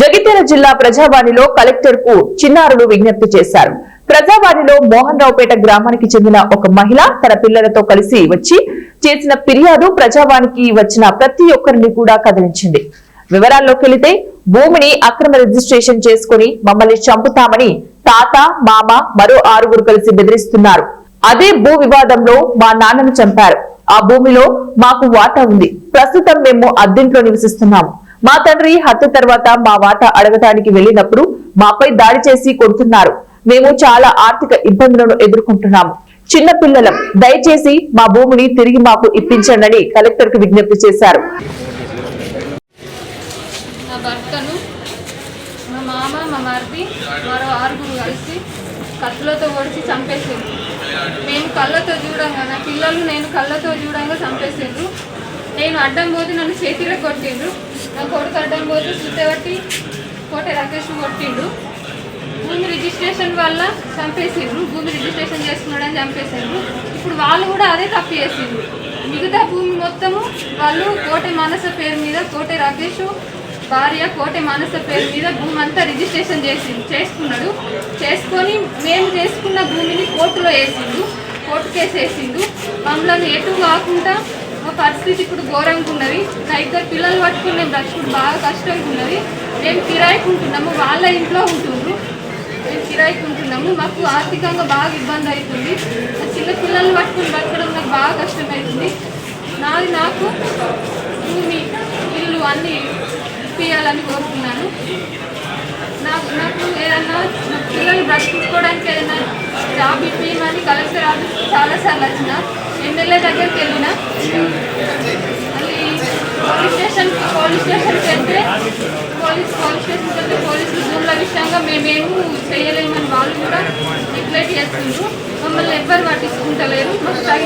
జగిత్యాల జిల్లా ప్రజావాణిలో కలెక్టర్ కు చిన్నారులు విజ్ఞప్తి చేశారు. ప్రజావాణిలో మోహన్ రావుపేట గ్రామానికి చెందిన ఒక మహిళ తన పిల్లలతో కలిసి వచ్చి చేసిన ఫిర్యాదు ప్రజావాణికి వచ్చిన ప్రతి ఒక్కరిని కూడా కదిలించింది. వివరాల్లోకి వెళితే భూమిని అక్రమ రిజిస్ట్రేషన్ చేసుకుని మమ్మల్ని చంపుతామని తాత, మామ, మరో 6 కలిసి బెదిరిస్తున్నారు. అదే భూ వివాదంలో మా నాన్నను చంపారు. ఆ భూమిలో మాకు వాటా ఉంది. ప్రస్తుతం మేము అద్దెంట్లో నివసిస్తున్నాము. మా తండ్రి హత్య తర్వాత మా వాటా అడగటానికి వెళ్లినప్పుడు మాపై దాడి చేసి కొడుతున్నారు. మేము చాలా ఆర్థిక ఇబ్బందులను ఎదుర్కొంటున్నాము. చిన్న పిల్లలం, దయచేసి మా భూమిని తిరిగి మాకు ఇప్పించండి కలెక్టర్ కు విజ్ఞప్తి చేశారు. నా భర్తను మా మామ, మా మరిది, మరో 6 కలిసి కత్తులతో ఒడిచి చంపేసిండ్రు. మేము కళ్ళతో చూడంగా, నా పిల్లలు నేను కళ్ళతో చూడంగా చంపేసిండ్రు. నేను అడ్డం పోతే నన్ను చేతిలో కొట్టిండ్రు. నా కొడుకు అడ్డం పోతే సుత్తబట్టి కోట రాకేష్ కొట్టిండు. భూమి రిజిస్ట్రేషన్ వల్ల చంపేసిండ్రు. భూమి రిజిస్ట్రేషన్ చేసుకున్నాడని చంపేసిండ్రు. ఇప్పుడు వాళ్ళు కూడా అదే తప్పు చేసిండ్రు. మిగతా భూమి మొత్తము వాళ్ళు కోటె మానస పేరు మీద, కోటె రాకేష్ భార్య కోటె మానస పేరు మీద భూమి అంతా రిజిస్ట్రేషన్ చేసుకున్నాడు. చేసుకొని మేము చేసుకున్న భూమిని కోర్టులో వేసిండు. కోర్టు కేసు వేసిండు. మమ్మల్ని ఎటు కాకుండా మా పరిస్థితి ఇప్పుడు ఘోరంగా ఉన్నది. నా 2 పిల్లలు పట్టుకుని మేము బ్రతుకుడు బాగా కష్టంగా ఉన్నది. మేము కిరాయికుంటున్నాము, వాళ్ళ ఇంట్లో ఉంటుండ్రు. మేము కిరాయికుంటున్నాము. మాకు ఆర్థికంగా బాగా ఇబ్బంది అవుతుంది. నా చిన్న పిల్లల్ని పట్టుకుని బ్రతకడం నాకు బాగా కష్టమవుతుంది. నాకు భూమి, ఇల్లు అన్నీ ఇప్పియాలని కోరుతున్నాను. నాకు ఏదన్నా నా పిల్లలు బ్రతుకోవడానికి ఏదైనా జాబ్ ఇప్పియమని కలెక్టర్ ఆఫీస్కి చాలాసార్లు వచ్చిన, ఎమ్మెల్యే దగ్గరికి వెళ్ళిన, మళ్ళీ పోలీస్ స్టేషన్కి వెళ్తే పోలీసులు భూముల విషయంగా మేమేమో చేయలేమని వాళ్ళు కూడా నెగ్లెక్ట్ చేస్తుండ్రు. మమ్మల్ని ఎవ్వరు పట్టించుకుంటలేరు. మాకు తగిన